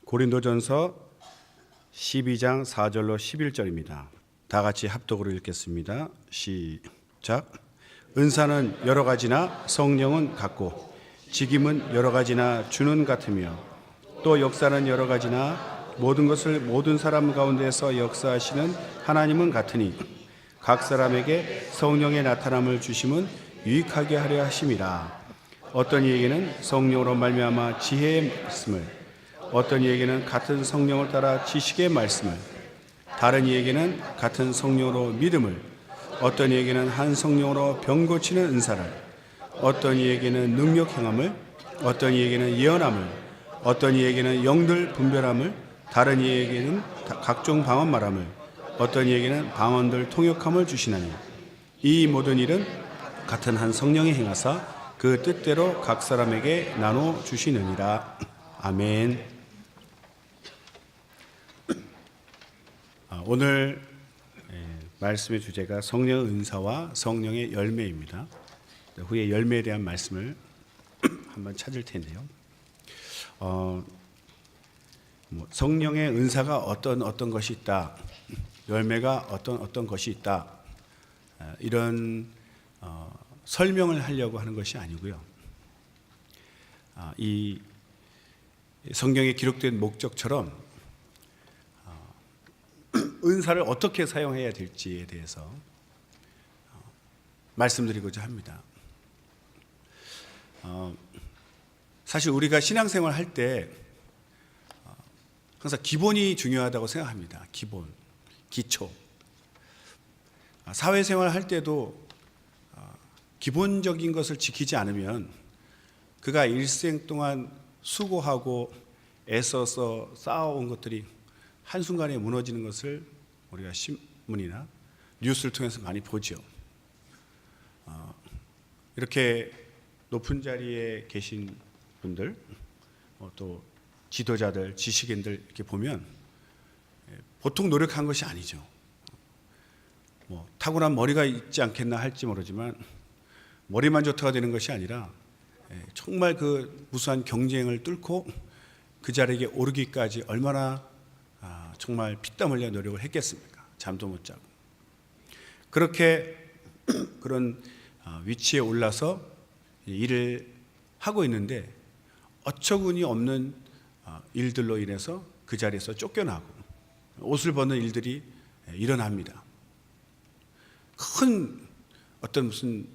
고린도전서 12장 4절로 11절입니다. 다 같이 합독으로 읽겠습니다. 시작. 은사는 여러 가지나 성령은 같고 직임은 여러 가지나 주는 같으며 또 역사는 여러 가지나 모든 것을 모든 사람 가운데서 역사하시는 하나님은 같으니 각 사람에게 성령의 나타남을 주심은 유익하게 하려 하심이라. 어떤 이에게는 성령으로 말미암아 지혜의 말씀을, 어떤 이에게는 같은 성령을 따라 지식의 말씀을, 다른 이에게는 같은 성령으로 믿음을, 어떤 이에게는 한 성령으로 병 고치는 은사를, 어떤 이에게는 능력 행함을, 어떤 이에게는 예언함을, 어떤 이에게는 영들 분별함을, 다른 이에게는 각종 방언 말함을, 어떤 이에게는 방언들 통역함을 주시나니 이 모든 일은 같은 한 성령이 행하사 그 뜻대로 각 사람에게 나눠 주시느니라. 아멘. 오늘 말씀의 주제가 성령의 은사와 성령의 열매입니다. 후에 열매에 대한 말씀을 한번 찾을 텐데요. 성령의 은사가 어떤 것이 있다, 열매가 어떤 것이 있다, 이런 설명을 하려고 하는 것이 아니고요. 이 성경에 기록된 목적처럼 은사를 어떻게 사용해야 될지에 대해서 말씀드리고자 합니다. 사실 우리가 신앙생활 할 때 항상 기본이 중요하다고 생각합니다. 기본, 기초. 사회생활 할 때도 기본적인 것을 지키지 않으면 그가 일생 동안 수고하고 애써서 쌓아온 것들이 한순간에 무너지는 것을 우리가 신문이나 뉴스를 통해서 많이 보죠. 이렇게 높은 자리에 계신 분들, 또 지도자들, 지식인들 이렇게 보면 보통 노력한 것이 아니죠. 타고난 머리가 있지 않겠나 할지 모르지만 머리만 좋다가 되는 것이 아니라 정말 그 무수한 경쟁을 뚫고 그 자리에 오르기까지 얼마나 정말 피땀 흘려 노력을 했겠습니까? 잠도 못 자고. 그렇게 그런 위치에 올라서 일을 하고 있는데 어처구니 없는 일들로 인해서 그 자리에서 쫓겨나고 옷을 벗는 일들이 일어납니다. 큰 어떤 무슨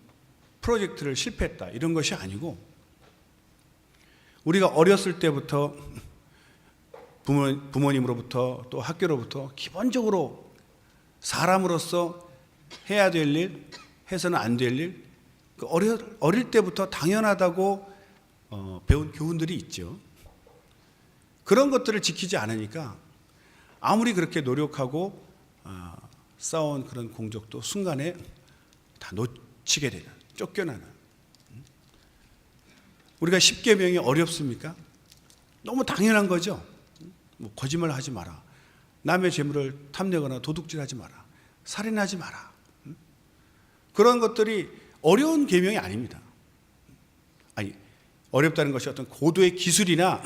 프로젝트를 실패했다 이런 것이 아니고 우리가 어렸을 때부터 부모님으로부터 또 학교로부터 기본적으로 사람으로서 해야 될 일, 해서는 안 될 일, 어릴 때부터 당연하다고 배운 교훈들이 있죠. 그런 것들을 지키지 않으니까 아무리 그렇게 노력하고 쌓아온 그런 공적도 순간에 다 놓치게 되는, 쫓겨나는. 우리가 십계명이 어렵습니까? 너무 당연한 거죠. 거짓말을 하지 마라, 남의 재물을 탐내거나 도둑질하지 마라, 살인하지 마라. 그런 것들이 어려운 계명이 아닙니다. 아니, 어렵다는 것이 어떤 고도의 기술이나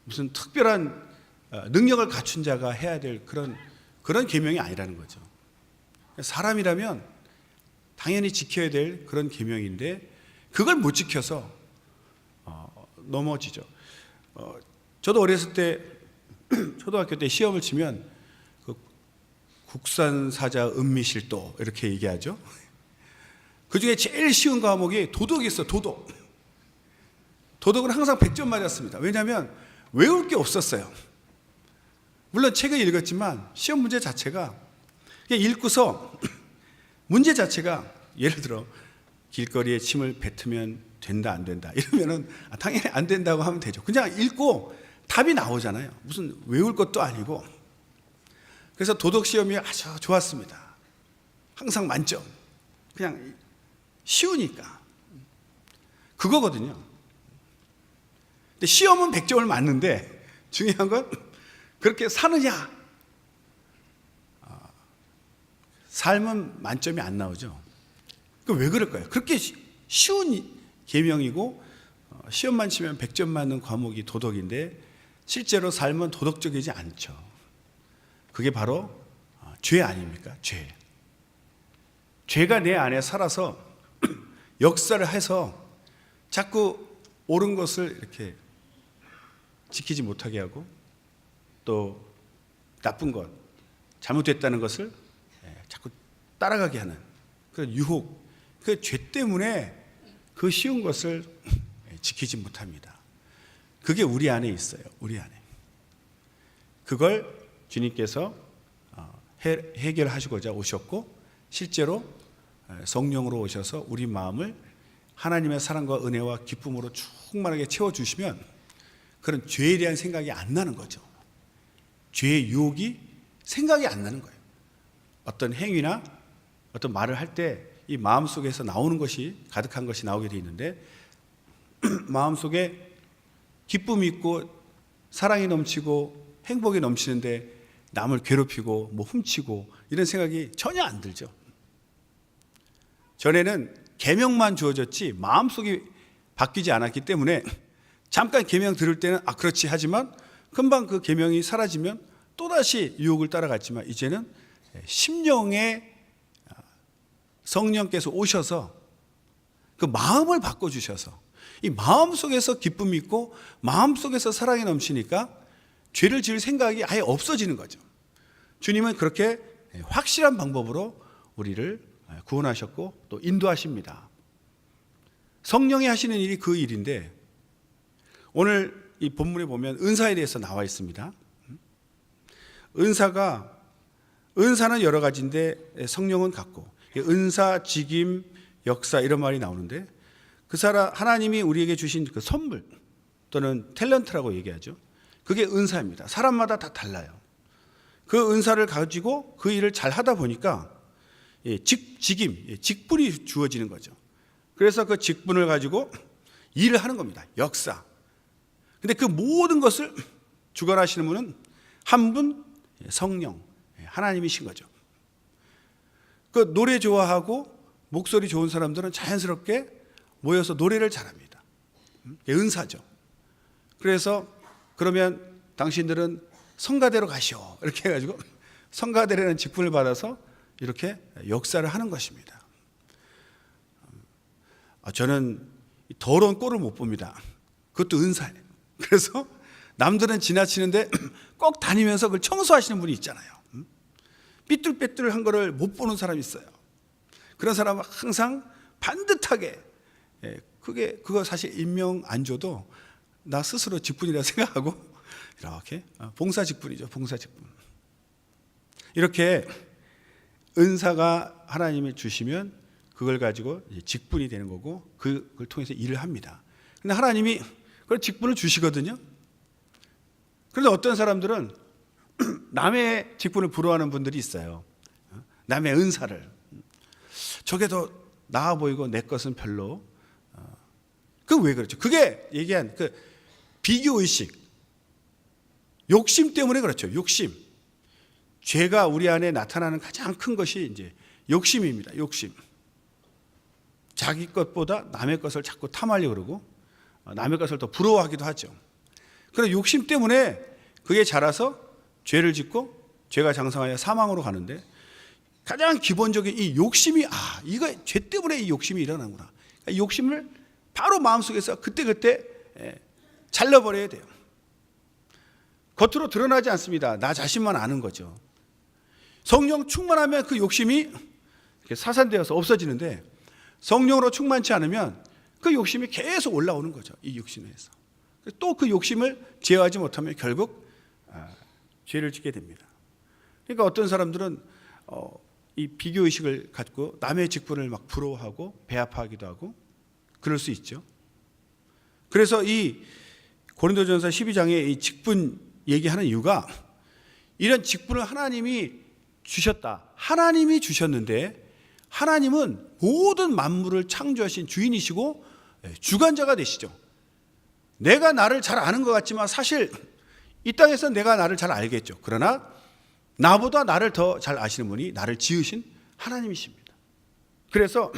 무슨 특별한 능력을 갖춘 자가 해야 될 그런 계명이 아니라는 거죠. 사람이라면 당연히 지켜야 될 그런 계명인데 그걸 못 지켜서 넘어지죠. 저도 어렸을 때 초등학교 때 시험을 치면 그 국산사자 은미실도 이렇게 얘기하죠. 그 중에 제일 쉬운 과목이 도덕이 있어요. 도덕은 항상 100점 맞았습니다. 왜냐하면 외울 게 없었어요. 물론 책을 읽었지만 시험 문제 자체가 읽고서 문제 자체가 예를 들어 길거리에 침을 뱉으면 된다 안 된다 이러면은 당연히 안 된다고 하면 되죠. 그냥 읽고 답이 나오잖아요. 무슨 외울 것도 아니고. 그래서 도덕 시험이 아주 좋았습니다. 항상 만점. 그냥 쉬우니까. 그거거든요. 근데 시험은 100점을 맞는데 중요한 건 그렇게 사느냐. 삶은 만점이 안 나오죠. 왜 그럴까요? 그렇게 쉬운 계명이고 시험만 치면 100점 맞는 과목이 도덕인데 실제로 삶은 도덕적이지 않죠. 그게 바로 죄 아닙니까? 죄. 죄가 내 안에 살아서 역사를 해서 자꾸 옳은 것을 이렇게 지키지 못하게 하고 또 나쁜 것, 잘못됐다는 것을 자꾸 따라가게 하는 그런 유혹, 그 죄 때문에 그 쉬운 것을 지키지 못합니다. 그게 우리 안에 있어요. 우리 안에. 그걸 주님께서 해결하시고자 오셨고 실제로 성령으로 오셔서 우리 마음을 하나님의 사랑과 은혜와 기쁨으로 충만하게 채워주시면 그런 죄에 대한 생각이 안 나는 거죠. 죄의 유혹이 생각이 안 나는 거예요. 어떤 행위나 어떤 말을 할 때 이 마음속에서 나오는 것이 가득한 것이 나오게 되어 있는데 마음속에 기쁨이 있고 사랑이 넘치고 행복이 넘치는데 남을 괴롭히고 뭐 훔치고 이런 생각이 전혀 안 들죠. 전에는 계명만 주어졌지 마음속이 바뀌지 않았기 때문에 잠깐 계명 들을 때는 그렇지 하지만 금방 그 계명이 사라지면 또다시 유혹을 따라갔지만 이제는 심령에 성령께서 오셔서 그 마음을 바꿔주셔서 이 마음속에서 기쁨이 있고 마음속에서 사랑이 넘치니까 죄를 지을 생각이 아예 없어지는 거죠. 주님은 그렇게 확실한 방법으로 우리를 구원하셨고 또 인도하십니다. 성령이 하시는 일이 그 일인데 오늘 이 본문에 보면 은사에 대해서 나와 있습니다. 은사는 여러 가지인데 성령은 같고 은사, 직임, 역사 이런 말이 나오는데 하나님이 우리에게 주신 그 선물 또는 탤런트라고 얘기하죠. 그게 은사입니다. 사람마다 다 달라요. 그 은사를 가지고 그 일을 잘 하다 보니까 직분이 주어지는 거죠. 그래서 그 직분을 가지고 일을 하는 겁니다. 역사. 근데 그 모든 것을 주관하시는 분은 한 분, 성령, 하나님이신 거죠. 그 노래 좋아하고 목소리 좋은 사람들은 자연스럽게 모여서 노래를 잘합니다. 은사죠. 그래서 그러면 당신들은 성가대로 가시오 이렇게 해가지고 성가대라는 직분을 받아서 이렇게 역사를 하는 것입니다. 저는 더러운 꼴을 못 봅니다. 그것도 은사예요. 그래서 남들은 지나치는데 꼭 다니면서 그걸 청소하시는 분이 있잖아요. 삐뚤빼뚤한 거를 못 보는 사람이 있어요. 그런 사람은 항상 반듯하게 그거 사실 임명 안 줘도 나 스스로 직분이라 생각하고 이렇게 봉사 직분이죠. 봉사 직분. 이렇게 은사가 하나님이 주시면 그걸 가지고 직분이 되는 거고 그걸 통해서 일을 합니다. 근데 하나님이 그런 직분을 주시거든요. 그런데 어떤 사람들은 남의 직분을 부러워하는 분들이 있어요. 남의 은사를. 저게 더 나아 보이고 내 것은 별로. 그 왜 그렇죠? 그게 얘기한 그 비교의식. 욕심 때문에 그렇죠. 욕심. 죄가 우리 안에 나타나는 가장 큰 것이 이제 욕심입니다. 욕심. 자기 것보다 남의 것을 자꾸 탐하려고 그러고 남의 것을 더 부러워하기도 하죠. 그런 욕심 때문에 그게 자라서 죄를 짓고 죄가 장성하여 사망으로 가는데 가장 기본적인 이 욕심이 이거 죄 때문에 이 욕심이 일어나구나. 그러니까 욕심을 바로 마음속에서 그때그때 잘라버려야 돼요. 겉으로 드러나지 않습니다. 나 자신만 아는 거죠. 성령 충만하면 그 욕심이 사산되어서 없어지는데 성령으로 충만치 않으면 그 욕심이 계속 올라오는 거죠. 이 욕심에서. 또 그 욕심을 제어하지 못하면 결국 죄를 짓게 됩니다. 그러니까 어떤 사람들은 이 비교의식을 갖고 남의 직분을 막 부러워하고 배아파하기도 하고 그럴 수 있죠. 그래서 이 고린도전서 12장에 이 직분 얘기하는 이유가 이런 직분을 하나님이 주셨다. 하나님이 주셨는데 하나님은 모든 만물을 창조하신 주인이시고 주관자가 되시죠. 내가 나를 잘 아는 것 같지만 사실 이 땅에서 내가 나를 잘 알겠죠. 그러나 나보다 나를 더 잘 아시는 분이 나를 지으신 하나님이십니다. 그래서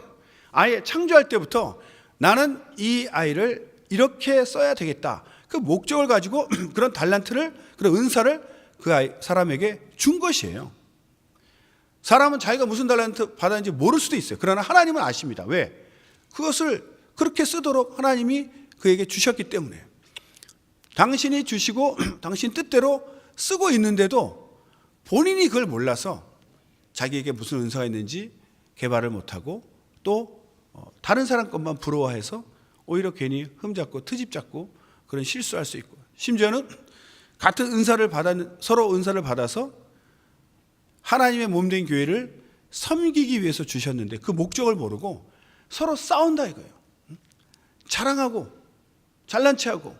아예 창조할 때부터 나는 이 아이를 이렇게 써야 되겠다. 그 목적을 가지고 그런 달란트를, 그런 은사를 그 사람에게 준 것이에요. 사람은 자기가 무슨 달란트 받았는지 모를 수도 있어요. 그러나 하나님은 아십니다. 왜? 그것을 그렇게 쓰도록 하나님이 그에게 주셨기 때문에. 당신이 주시고 당신 뜻대로 쓰고 있는데도 본인이 그걸 몰라서 자기에게 무슨 은사가 있는지 개발을 못하고 또 다른 사람 것만 부러워해서 오히려 괜히 흠잡고 트집 잡고 그런 실수할 수 있고, 심지어는 같은 서로 은사를 받아서 하나님의 몸된 교회를 섬기기 위해서 주셨는데 그 목적을 모르고 서로 싸운다 이거예요. 자랑하고 잘난 체하고.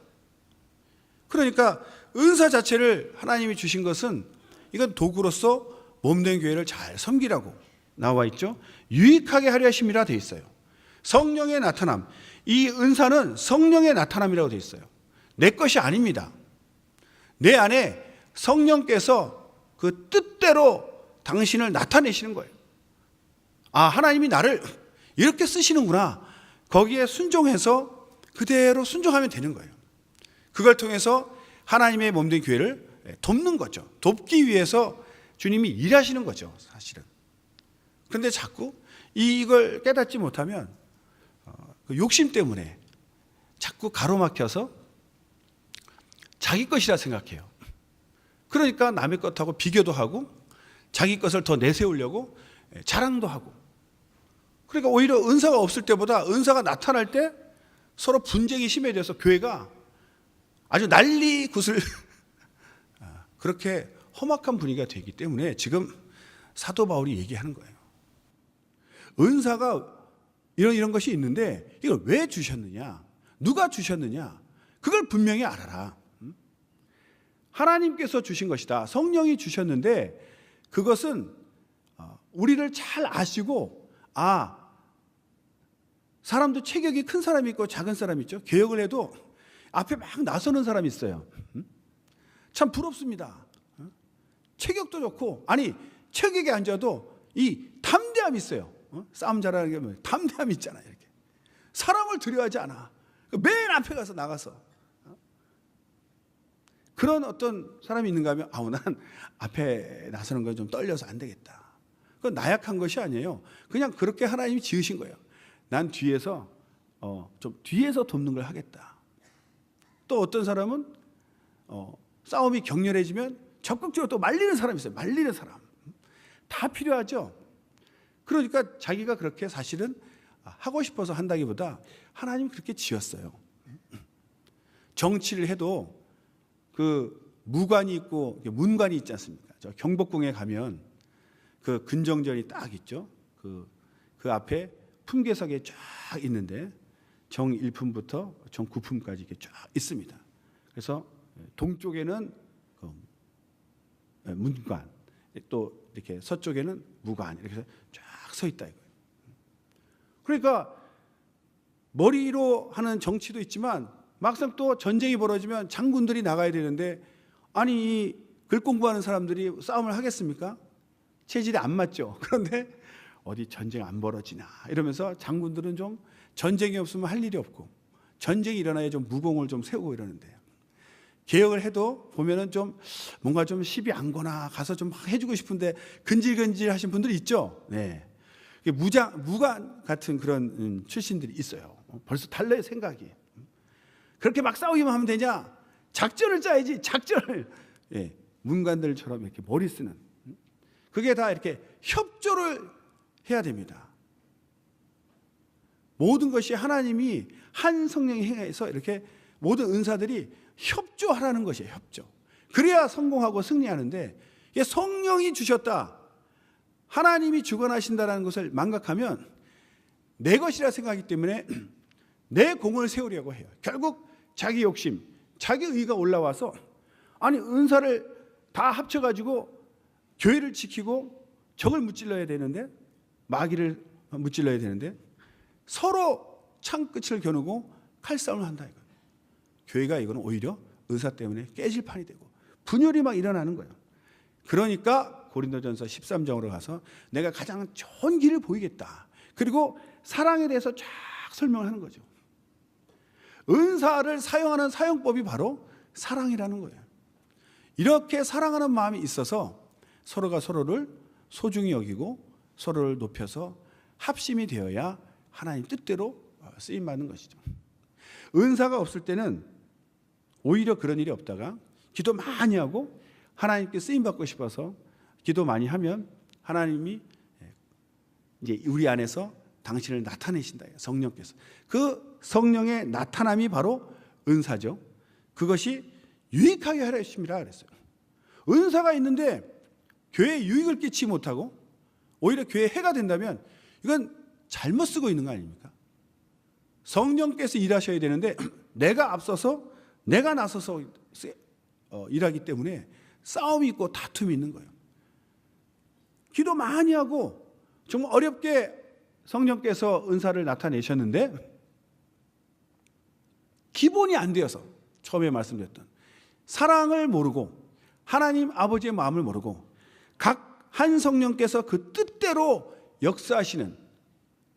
그러니까 은사 자체를 하나님이 주신 것은 이건 도구로서 몸된 교회를 잘 섬기라고 나와 있죠. 유익하게 하려 하심이라 되어 있어요. 성령의 나타남, 이 은사는 성령의 나타남이라고 되어 있어요. 내 것이 아닙니다. 내 안에 성령께서 그 뜻대로 당신을 나타내시는 거예요. 아, 하나님이 나를 이렇게 쓰시는구나. 거기에 순종해서 그대로 순종하면 되는 거예요. 그걸 통해서 하나님의 몸된 교회를 돕는 거죠. 돕기 위해서 주님이 일하시는 거죠, 사실은. 그런데 자꾸 이걸 깨닫지 못하면 욕심 때문에 자꾸 가로막혀서 자기 것이라 생각해요. 그러니까 남의 것하고 비교도 하고 자기 것을 더 내세우려고 자랑도 하고. 그러니까 오히려 은사가 없을 때보다 은사가 나타날 때 서로 분쟁이 심해져서 교회가 아주 난리 굿을 그렇게 험악한 분위기가 되기 때문에 지금 사도 바울이 얘기하는 거예요. 은사가 이런 것이 있는데 이걸 왜 주셨느냐? 누가 주셨느냐? 그걸 분명히 알아라. 하나님께서 주신 것이다. 성령이 주셨는데 그것은 우리를 잘 아시고, 사람도 체격이 큰 사람이 있고 작은 사람이 있죠. 개혁을 해도 앞에 막 나서는 사람이 있어요. 참 부럽습니다. 체격도 좋고, 체격에 앉아도 이 담대함이 있어요. 싸움 잘하는 게 뭐예요? 담대함이 있잖아요. 이렇게 사람을 두려워하지 않아. 맨 앞에 가서 나가서 그런 어떤 사람이 있는가 하면 난 앞에 나서는 건 좀 떨려서 안 되겠다. 그건 나약한 것이 아니에요. 그냥 그렇게 하나님이 지으신 거예요. 난 뒤에서 좀 뒤에서 돕는 걸 하겠다. 또 어떤 사람은 싸움이 격렬해지면 적극적으로 또 말리는 사람이 있어요. 말리는 사람. 다 필요하죠. 그러니까 자기가 그렇게 사실은 하고 싶어서 한다기보다 하나님이 그렇게 지었어요. 정치를 해도 그 무관이 있고 문관이 있지 않습니까? 저 경복궁에 가면 그 근정전이 딱 있죠. 그 앞에 품계석에 쫙 있는데 정 1품부터 정 9품까지 이렇게 쫙 있습니다. 그래서 동쪽에는 문관, 또 이렇게 서쪽에는 무관, 이렇게 해서 쫙 서 있다 이거예요. 그러니까 머리로 하는 정치도 있지만 막상 또 전쟁이 벌어지면 장군들이 나가야 되는데 이 글 공부하는 사람들이 싸움을 하겠습니까? 체질이 안 맞죠. 그런데 어디 전쟁 안 벌어지나 이러면서 장군들은 좀 전쟁이 없으면 할 일이 없고 전쟁이 일어나야 좀 무공을 좀 세우고 이러는데, 개혁을 해도 보면은 좀 뭔가 좀 시비 안 거나 가서 좀 해주고 싶은데 근질근질 하신 분들이 있죠. 네. 무관 같은 그런 출신들이 있어요. 벌써 달라요, 생각이. 그렇게 막 싸우기만 하면 되냐? 작전을 짜야지, 작전을. 문관들처럼 이렇게 머리 쓰는. 그게 다 이렇게 협조를 해야 됩니다. 모든 것이 하나님이 한 성령이 행해서 이렇게 모든 은사들이 협조하라는 것이에요. 협조. 그래야 성공하고 승리하는데, 이게 성령이 주셨다, 하나님이 주관하신다는 것을 망각하면 내 것이라 생각하기 때문에 내 공을 세우려고 해요. 결국 자기 욕심, 자기 의가 올라와서 은사를 다 합쳐가지고 교회를 지키고 적을 무찔러야 되는데, 마귀를 무찔러야 되는데 서로 창끝을 겨누고 칼싸움을 한다 이거예요. 교회가 이거는 오히려 은사 때문에 깨질 판이 되고 분열이 막 일어나는 거예요. 그러니까 고린도전서 13장으로 가서 내가 가장 좋은 길을 보이겠다. 그리고 사랑에 대해서 쫙 설명을 하는 거죠. 은사를 사용하는 사용법이 바로 사랑이라는 거예요. 이렇게 사랑하는 마음이 있어서 서로가 서로를 소중히 여기고 서로를 높여서 합심이 되어야 하나님 뜻대로 쓰임받는 것이죠. 은사가 없을 때는 오히려 그런 일이 없다가 기도 많이 하고 하나님께 쓰임받고 싶어서 기도 많이 하면 하나님이 이제 우리 안에서 당신을 나타내신다. 성령께서. 그 성령의 나타남이 바로 은사죠. 그것이 유익하게 하려 하심이라 그랬어요. 은사가 있는데 교회에 유익을 끼치지 못하고 오히려 교회에 해가 된다면 이건 잘못 쓰고 있는 거 아닙니까? 성령께서 일하셔야 되는데 내가 앞서서 내가 나서서 일하기 때문에 싸움이 있고 다툼이 있는 거예요. 기도 많이 하고 정말 어렵게 성령께서 은사를 나타내셨는데 기본이 안 되어서 처음에 말씀드렸던 사랑을 모르고 하나님 아버지의 마음을 모르고 각 한 성령께서 그 뜻대로 역사하시는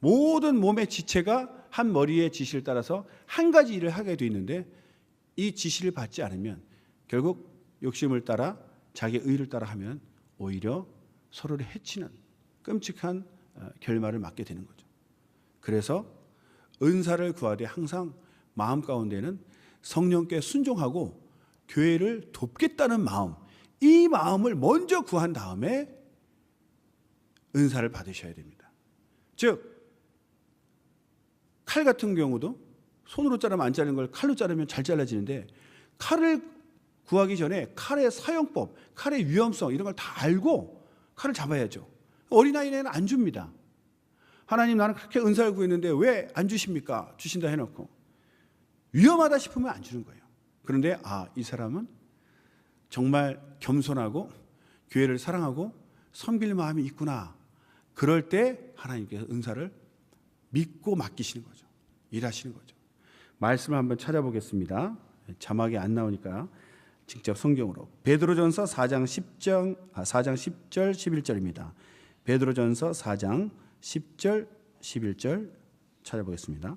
모든 몸의 지체가 한 머리의 지시를 따라서 한 가지 일을 하게 되어 있는데 이 지시를 받지 않으면 결국 욕심을 따라 자기의 의를 따라 하면 오히려 서로를 해치는 끔찍한 결말을 맞게 되는 거죠. 그래서 은사를 구하되 항상 마음 가운데는 성령께 순종하고 교회를 돕겠다는 마음, 이 마음을 먼저 구한 다음에 은사를 받으셔야 됩니다. 즉 칼 같은 경우도 손으로 자르면 안 자르는 걸 칼로 자르면 잘 잘라지는데 칼을 구하기 전에 칼의 사용법, 칼의 위험성 이런 걸 다 알고 칼을 잡아야죠. 어린아이는 안 줍니다. 하나님 나는 그렇게 은사를 구했는데 왜 안 주십니까? 주신다 해놓고 위험하다 싶으면 안 주는 거예요. 그런데 이 사람은 정말 겸손하고 교회를 사랑하고 섬길 마음이 있구나. 그럴 때 하나님께서 은사를 믿고 맡기시는 거죠. 일하시는 거죠. 말씀을 한번 찾아보겠습니다. 자막이 안 나오니까 직접 성경으로. 베드로전서 4장 10절 11절입니다. 베드로전서 4장 10절 11절 찾아보겠습니다.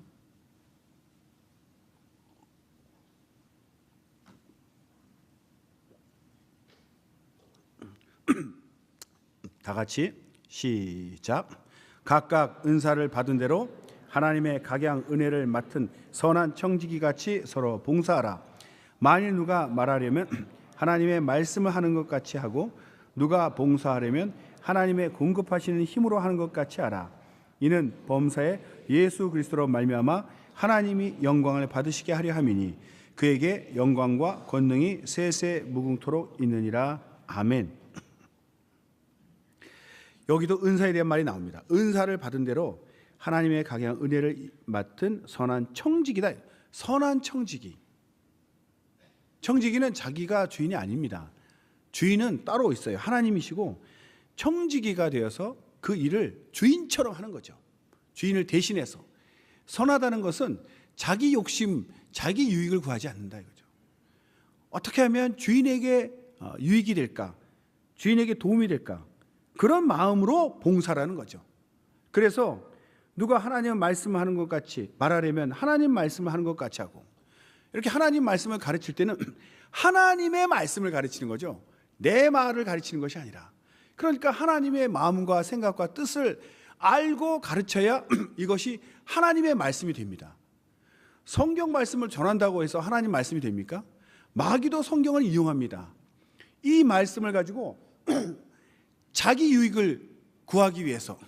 다 같이 시작. 각각 은사를 받은 대로 하나님의 각양 은혜를 맡은 선한 청지기 같이 서로 봉사하라. 만일 누가 말하려면 하나님의 말씀을 하는 것 같이 하고 누가 봉사하려면 하나님의 공급하시는 힘으로 하는 것 같이 하라. 이는 범사에 예수 그리스도로 말미암아 하나님이 영광을 받으시게 하려 함이니 그에게 영광과 권능이 세세 무궁토록 있느니라. 아멘. 여기도 은사에 대한 말이 나옵니다. 은사를 받은 대로 하나님의 각양 은혜를 맡은 선한 청지기다. 선한 청지기. 청지기는 자기가 주인이 아닙니다. 주인은 따로 있어요. 하나님이시고 청지기가 되어서 그 일을 주인처럼 하는 거죠. 주인을 대신해서. 선하다는 것은 자기 욕심, 자기 유익을 구하지 않는다 이거죠. 어떻게 하면 주인에게 유익이 될까? 주인에게 도움이 될까? 그런 마음으로 봉사라는 거죠. 그래서 누가 하나님 말씀을 하는 것 같이 말하려면 하나님 말씀을 하는 것 같이 하고 이렇게 하나님 말씀을 가르칠 때는 하나님의 말씀을 가르치는 거죠. 내 말을 가르치는 것이 아니라. 그러니까 하나님의 마음과 생각과 뜻을 알고 가르쳐야 이것이 하나님의 말씀이 됩니다. 성경 말씀을 전한다고 해서 하나님 말씀이 됩니까? 마귀도 성경을 이용합니다. 이 말씀을 가지고 자기 유익을 구하기 위해서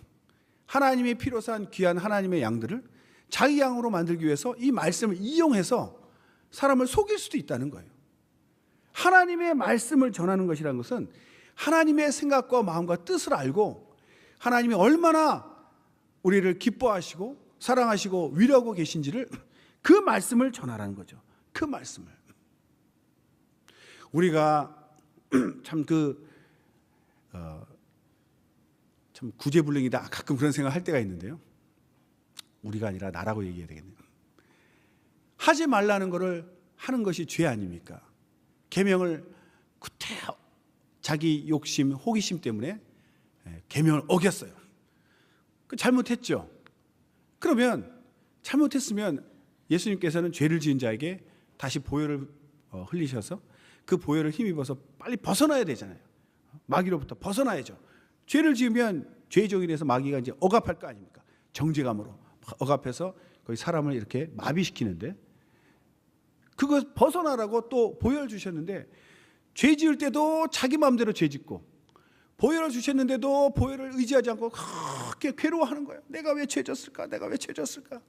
하나님의 필요한 귀한 하나님의 양들을 자기 양으로 만들기 위해서 이 말씀을 이용해서 사람을 속일 수도 있다는 거예요. 하나님의 말씀을 전하는 것이라는 것은 하나님의 생각과 마음과 뜻을 알고 하나님이 얼마나 우리를 기뻐하시고 사랑하시고 위로하고 계신지를 그 말씀을 전하라는 거죠. 그 말씀을. 우리가 참 구제불능이다 가끔 그런 생각을 할 때가 있는데요. 우리가 아니라 나라고 얘기해야 되겠네요. 하지 말라는 것을 하는 것이 죄 아닙니까? 계명을 구태 자기 욕심, 호기심 때문에 계명을 어겼어요. 잘못했죠. 그러면 잘못했으면 예수님께서는 죄를 지은 자에게 다시 보혈을 흘리셔서 그 보혈을 힘입어서 빨리 벗어나야 되잖아요. 마귀로부터 벗어나야죠. 죄를 지으면 죄의 종이 돼서 마귀가 이제 억압할 거 아닙니까? 정죄감으로 억압해서 거의 사람을 이렇게 마비시키는데, 그거 벗어나라고 또 보혈 주셨는데, 죄 지을 때도 자기 마음대로 죄 짓고, 보혈을 주셨는데도 보혈을 의지하지 않고 그렇게 괴로워하는 거예요. 내가 왜 죄 졌을까? 내가 왜 죄 졌을까?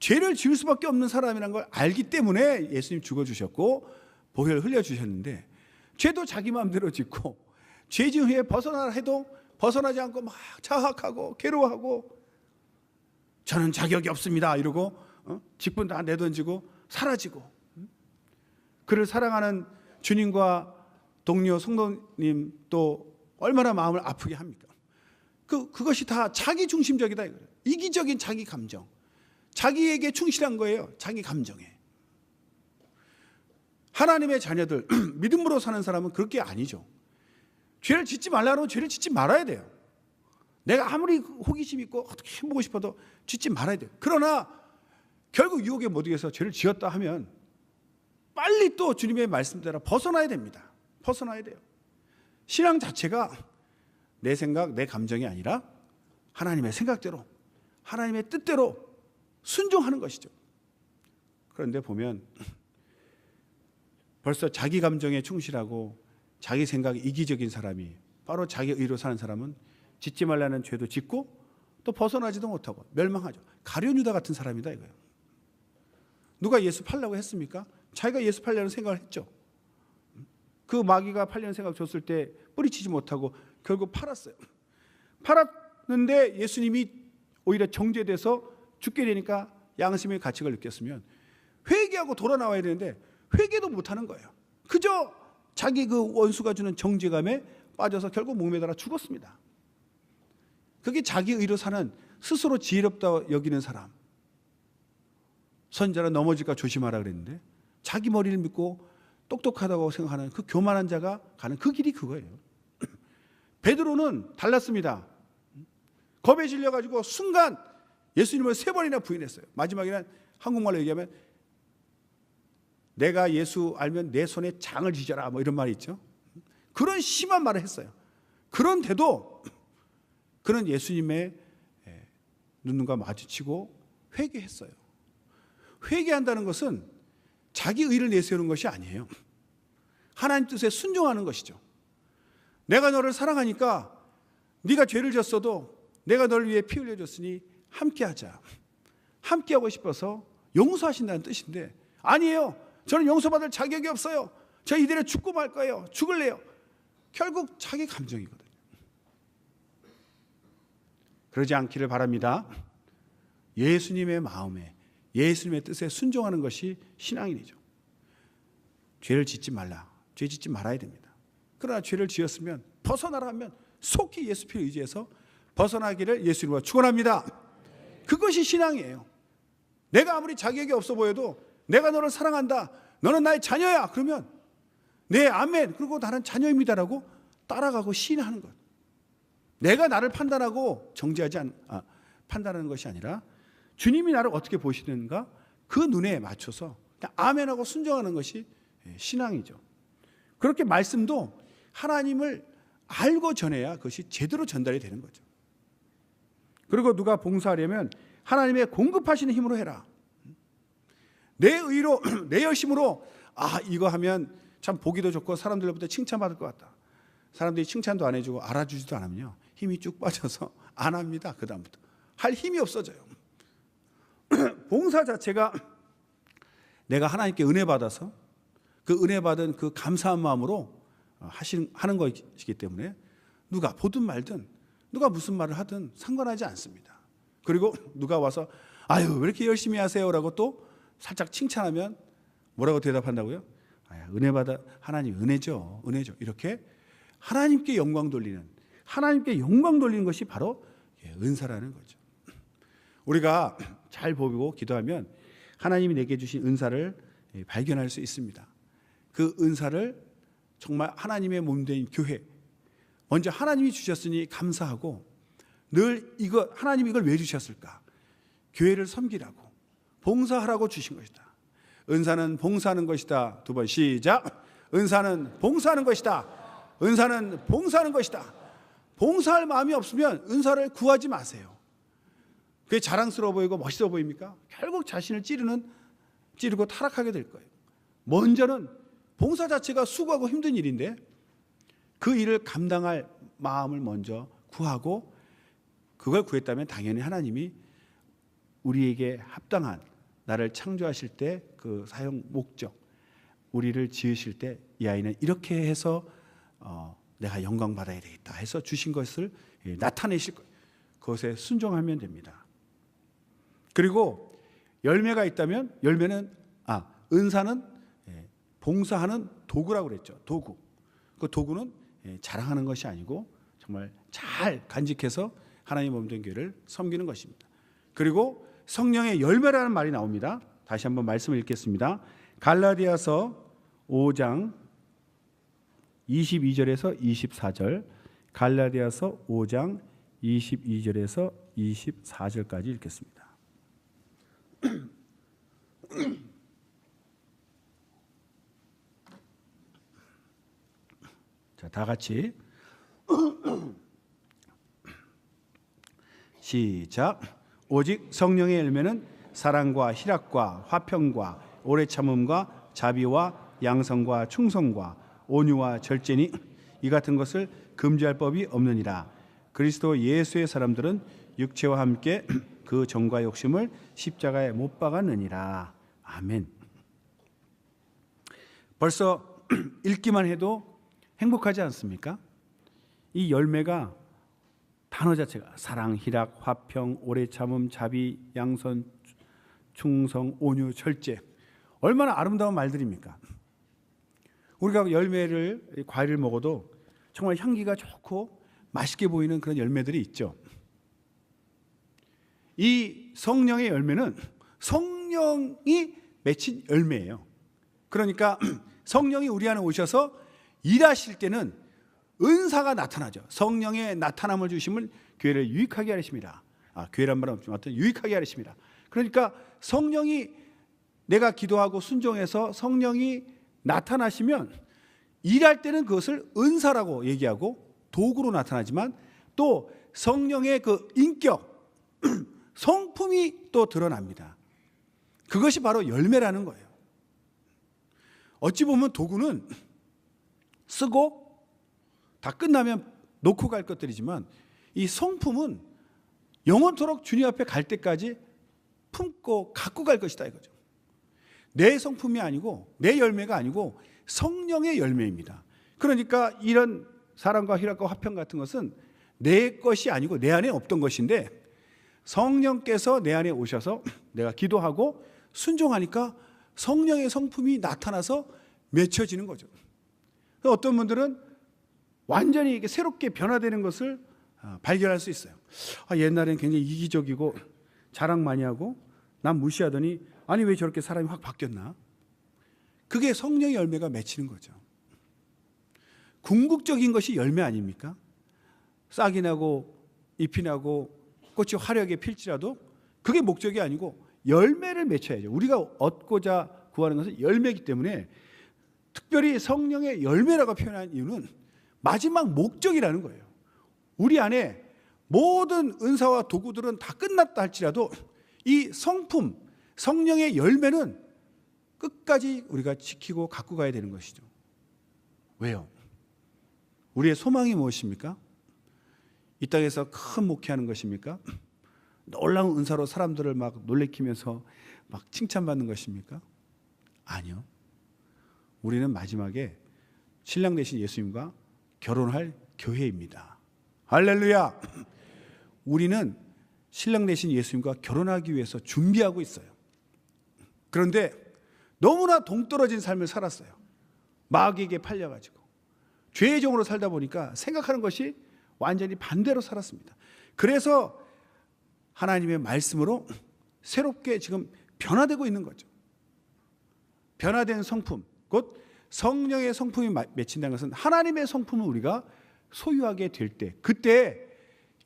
죄를 지을 수밖에 없는 사람이라는 걸 알기 때문에 예수님 죽어주셨고 보혈을 흘려주셨는데, 죄도 자기 마음대로 짓고 죄 지은 후에 벗어나라 해도 벗어나지 않고 막 자학하고 괴로워하고, 저는 자격이 없습니다 이러고 직분 다 내던지고 사라지고, 그를 사랑하는 주님과 동료 성도님 또 얼마나 마음을 아프게 합니까? 그것이 다 자기 중심적이다 이거예요. 이기적인 자기 감정, 자기에게 충실한 거예요. 자기 감정에. 하나님의 자녀들, 믿음으로 사는 사람은 그렇게 아니죠. 죄를 짓지 말라면 죄를 짓지 말아야 돼요. 내가 아무리 호기심 있고 어떻게 해보고 싶어도 짓지 말아야 돼요. 그러나 결국 유혹에 못 이겨서 죄를 지었다 하면 빨리 또 주님의 말씀대로 벗어나야 됩니다. 벗어나야 돼요. 신앙 자체가 내 생각, 내 감정이 아니라 하나님의 생각대로, 하나님의 뜻대로 순종하는 것이죠. 그런데 보면 벌써 자기 감정에 충실하고 자기 생각에 이기적인 사람이, 바로 자기 의로 사는 사람은 짓지 말라는 죄도 짓고 또 벗어나지도 못하고 멸망하죠. 가룟 유다 같은 사람이다 이거예요. 누가 예수 팔려고 했습니까? 자기가 예수 팔려는 생각을 했죠. 그 마귀가 팔려는 생각 줬을 때 뿌리치지 못하고 결국 팔았어요. 팔았는데 예수님이 오히려 정죄돼서 죽게 되니까 양심의 가책을 느꼈으면 회개하고 돌아 나와야 되는데 회개도 못하는 거예요. 그저 자기 그 원수가 주는 정죄감에 빠져서 결국 목매달아 죽었습니다. 그게 자기 의로 사는, 스스로 지혜롭다 여기는 사람. 선지자는 넘어질까 조심하라 그랬는데 자기 머리를 믿고 똑똑하다고 생각하는 그 교만한 자가 가는 그 길이 그거예요. 베드로는 달랐습니다. 겁에 질려가지고 순간 예수님을 3번이나 부인했어요. 마지막에는 한국말로 얘기하면 내가 예수 알면 내 손에 장을 지져라 뭐 이런 말이 있죠. 그런 심한 말을 했어요. 그런데도 그는 예수님의 눈과 마주치고 회개했어요. 회개한다는 것은 자기 의를 내세우는 것이 아니에요. 하나님 뜻에 순종하는 것이죠. 내가 너를 사랑하니까 네가 죄를 졌어도 내가 너를 위해 피 흘려줬으니 함께하자. 함께하고 싶어서 용서하신다는 뜻인데, 아니에요. 저는 용서받을 자격이 없어요. 저 이대로 죽고 말 거예요. 죽을래요. 결국 자기 감정이거든요. 그러지 않기를 바랍니다. 예수님의 마음에, 예수님의 뜻에 순종하는 것이 신앙인이죠. 죄를 짓지 말라. 죄 짓지 말아야 됩니다. 그러나 죄를 지었으면 벗어나라 하면 속히 예수 피를 의지해서 벗어나기를 예수님과 축원합니다. 그것이 신앙이에요. 내가 아무리 자격이 없어 보여도 내가 너를 사랑한다, 너는 나의 자녀야 그러면 네 아멘, 그리고 나는 자녀입니다라고 따라가고 시인하는 것. 내가 나를 판단하고 판단하는 것이 아니라 주님이 나를 어떻게 보시는가 그 눈에 맞춰서 그냥 아멘하고 순종하는 것이 신앙이죠. 그렇게 말씀도 하나님을 알고 전해야 그것이 제대로 전달이 되는 거죠. 그리고 누가 봉사하려면 하나님의 공급하시는 힘으로 해라. 내 의로 내 열심으로 이거 하면 참 보기도 좋고 사람들로부터 칭찬받을 것 같다. 사람들이 칭찬도 안 해주고 알아주지도 않으면요 힘이 쭉 빠져서 안 합니다. 그 다음부터 할 힘이 없어져요. 봉사 자체가 내가 하나님께 은혜 받아서 그 은혜 받은 그 감사한 마음으로 하는 것이기 때문에 누가 보든 말든 누가 무슨 말을 하든 상관하지 않습니다. 그리고 누가 와서 아유 왜 이렇게 열심히 하세요라고 또 살짝 칭찬하면 뭐라고 대답한다고요? 은혜 받아, 하나님 은혜죠. 이렇게 하나님께 영광 돌리는 것이 바로 은사라는 거죠. 우리가 잘 보고 기도하면 하나님이 내게 주신 은사를 발견할 수 있습니다. 그 은사를 정말 하나님의 몸된 교회, 먼저 하나님이 주셨으니 감사하고 늘 하나님이 이걸 왜 주셨을까? 교회를 섬기라고, 봉사하라고 주신 것이다. 은사는 봉사하는 것이다. 두 번 시작. 은사는 봉사하는 것이다. 은사는 봉사하는 것이다. 봉사할 마음이 없으면 은사를 구하지 마세요. 그게 자랑스러워 보이고 멋있어 보입니까? 결국 자신을 찌르고 타락하게 될 거예요. 먼저는 봉사 자체가 수고하고 힘든 일인데 그 일을 감당할 마음을 먼저 구하고, 그걸 구했다면 당연히 하나님이 우리에게 합당한, 나를 창조하실 때 그 사용 목적, 우리를 지으실 때 이 아이는 이렇게 해서 내가 영광 받아야 되겠다 해서 주신 것을 나타내실 거예요. 그것에 순종하면 됩니다. 그리고 열매가 있다면, 열매는 은사는 봉사하는 도구라고 그랬죠. 도구. 그 도구는 자랑하는 것이 아니고 정말 잘 간직해서 하나님 몸된 교회를 섬기는 것입니다. 그리고 성령의 열매라는 말이 나옵니다. 다시 한번 말씀을 읽겠습니다. 갈라디아서 5장 22절에서 24절, 갈라디아서 5장 22절에서 24절까지 읽겠습니다. 자, 다 같이 시작. 오직 성령의 열매는 사랑과 희락과 화평과 오래 참음과 자비와 양성과 충성과 온유와 절제니 이 같은 것을 금지할 법이 없느니라. 그리스도 예수의 사람들은 육체와 함께 그 정과 욕심을 십자가에 못 박았느니라. 아멘. 벌써 읽기만 해도 행복하지 않습니까? 이 열매가 단어 자체가 사랑, 희락, 화평, 오래 참음, 자비, 양선, 충성, 온유, 절제, 얼마나 아름다운 말들입니까? 우리가 열매를, 과일을 먹어도 정말 향기가 좋고 맛있게 보이는 그런 열매들이 있죠. 이 성령의 열매는 성령이 맺힌 열매예요. 그러니까 성령이 우리 안에 오셔서 일하실 때는 은사가 나타나죠. 성령의 나타남을 주심을 교회를 유익하게 하십니다. 교회란 말은 없지만 유익하게 하십니다. 그러니까 성령이, 내가 기도하고 순종해서 성령이 나타나시면 일할 때는 그것을 은사라고 얘기하고 도구로 나타나지만 또 성령의 그 인격, 성품이 또 드러납니다. 그것이 바로 열매라는 거예요. 어찌 보면 도구는 쓰고 다 끝나면 놓고 갈 것들이지만 이 성품은 영원토록 주님 앞에 갈 때까지 품고 갖고 갈 것이다 이거죠. 내 성품이 아니고, 내 열매가 아니고 성령의 열매입니다. 그러니까 이런 사랑과 희락과 화평 같은 것은 내 것이 아니고 내 안에 없던 것인데 성령께서 내 안에 오셔서 내가 기도하고 순종하니까 성령의 성품이 나타나서 맺혀지는 거죠. 어떤 분들은 완전히 이렇게 새롭게 변화되는 것을 발견할 수 있어요. 옛날엔 굉장히 이기적이고 자랑 많이 하고 남 무시하더니 아니 왜 저렇게 사람이 확 바뀌었나? 그게 성령의 열매가 맺히는 거죠. 궁극적인 것이 열매 아닙니까? 싹이 나고 잎이 나고 꽃이 화려하게 필지라도 그게 목적이 아니고 열매를 맺혀야죠. 우리가 얻고자 구하는 것은 열매이기 때문에 특별히 성령의 열매라고 표현한 이유는 마지막 목적이라는 거예요. 우리 안에 모든 은사와 도구들은 다 끝났다 할지라도 이 성품, 성령의 열매는 끝까지 우리가 지키고 갖고 가야 되는 것이죠. 왜요? 우리의 소망이 무엇입니까? 이 땅에서 큰 목회하는 것입니까? 놀라운 은사로 사람들을 막 놀래키면서 막 칭찬받는 것입니까? 아니요. 우리는 마지막에 신랑 되신 예수님과 결혼할 교회입니다. 할렐루야. 우리는 신랑 되신 예수님과 결혼하기 위해서 준비하고 있어요. 그런데 너무나 동떨어진 삶을 살았어요. 마귀에게 팔려가지고 죄의 종으로 살다 보니까 생각하는 것이 완전히 반대로 살았습니다. 그래서 하나님의 말씀으로 새롭게 지금 변화되고 있는 거죠. 변화된 성품, 곧 성령의 성품이 맺힌다는 것은 하나님의 성품을 우리가 소유하게 될 때, 그때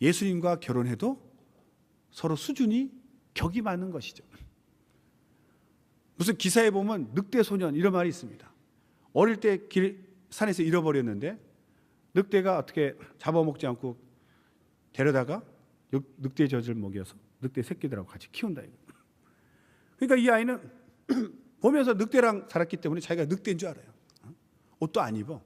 예수님과 결혼해도 서로 수준이 격이 맞는 것이죠. 무슨 기사에 보면 늑대 소년 이런 말이 있습니다. 어릴 때 산에서 잃어버렸는데 늑대가 어떻게 잡아먹지 않고 데려다가 늑대 젖을 먹여서 늑대 새끼들하고 같이 키운다 이거. 그러니까 이 아이는 보면서 늑대랑 살았기 때문에 자기가 늑대인 줄 알아요. 옷도 안 입어.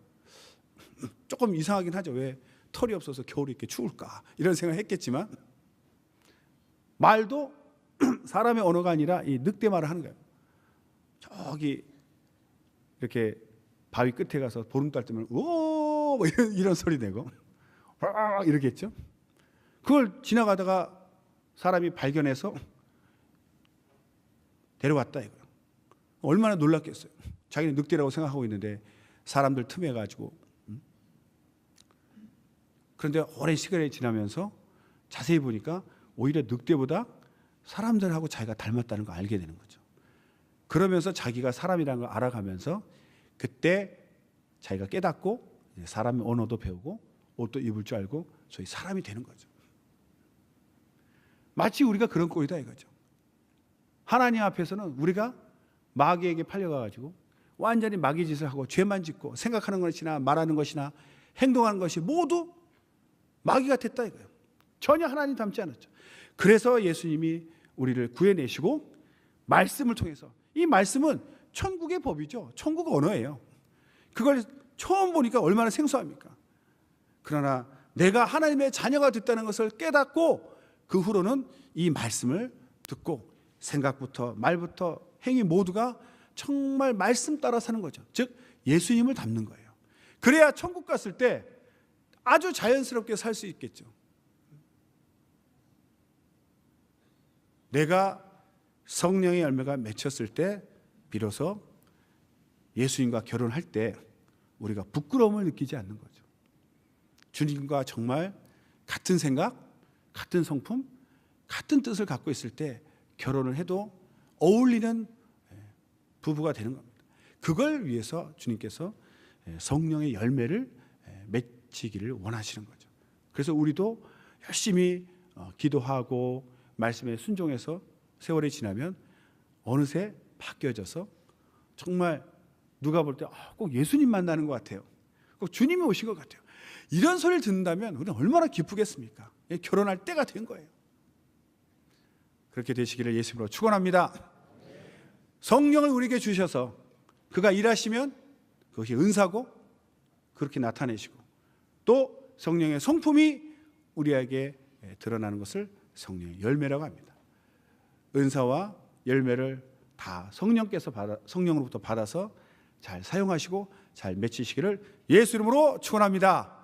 조금 이상하긴 하죠. 왜 털이 없어서 겨울에 이렇게 추울까 이런 생각을 했겠지만 말도 사람의 언어가 아니라 이 늑대 말을 하는 거예요. 저기 이렇게 바위 끝에 가서 보름달 뜨면 오 이런 소리 내고 이렇게 했죠. 그걸 지나가다가 사람이 발견해서 데려왔다 이거예요. 얼마나 놀랐겠어요. 자기는 늑대라고 생각하고 있는데 사람들 틈에 가지고. 그런데 오랜 시간이 지나면서 자세히 보니까 오히려 늑대보다 사람들하고 자기가 닮았다는 걸 알게 되는 거죠. 그러면서 자기가 사람이라는 걸 알아가면서 그때 자기가 깨닫고 사람의 언어도 배우고 옷도 입을 줄 알고 소위 사람이 되는 거죠. 마치 우리가 그런 꼴이다 이거죠. 하나님 앞에서는 우리가 마귀에게 팔려가지고 완전히 마귀 짓을 하고 죄만 짓고 생각하는 것이나 말하는 것이나 행동하는 것이 모두 마귀가 됐다 이거예요. 전혀 하나님 닮지 않았죠. 그래서 예수님이 우리를 구해내시고 말씀을 통해서, 이 말씀은 천국의 법이죠. 천국 언어예요. 그걸 처음 보니까 얼마나 생소합니까? 그러나 내가 하나님의 자녀가 됐다는 것을 깨닫고 그 후로는 이 말씀을 듣고 생각부터 말부터 행위 모두가 정말 말씀 따라 사는 거죠. 즉 예수님을 닮는 거예요. 그래야 천국 갔을 때 아주 자연스럽게 살 수 있겠죠. 내가 성령의 열매가 맺혔을 때 비로소 예수님과 결혼할 때 우리가 부끄러움을 느끼지 않는 거죠. 주님과 정말 같은 생각, 같은 성품, 같은 뜻을 갖고 있을 때 결혼을 해도 어울리는 부부가 되는 겁니다. 그걸 위해서 주님께서 성령의 열매를 맺히기를 원하시는 거죠. 그래서 우리도 열심히 기도하고 말씀에 순종해서 세월이 지나면 어느새 바뀌어져서 정말 누가 볼 때 꼭 예수님 만나는 것 같아요. 꼭 주님이 오신 것 같아요. 이런 소리를 듣는다면 우리는 얼마나 기쁘겠습니까? 결혼할 때가 된 거예요. 그렇게 되시기를 예수님으로 축원합니다. 성령을 우리에게 주셔서 그가 일하시면 그것이 은사고 그렇게 나타내시고 또 성령의 성품이 우리에게 드러나는 것을 성령의 열매라고 합니다. 은사와 열매를 다 성령으로부터 받아서 잘 사용하시고 잘 맺히시기를 예수 이름으로 축원합니다.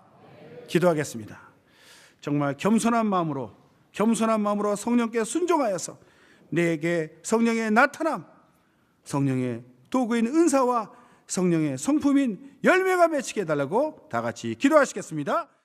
기도하겠습니다. 정말 겸손한 마음으로 성령께 순종하여서 내게 성령의 나타남, 성령의 도구인 은사와 성령의 성품인 열매가 맺히게 해달라고 다 같이 기도하시겠습니다.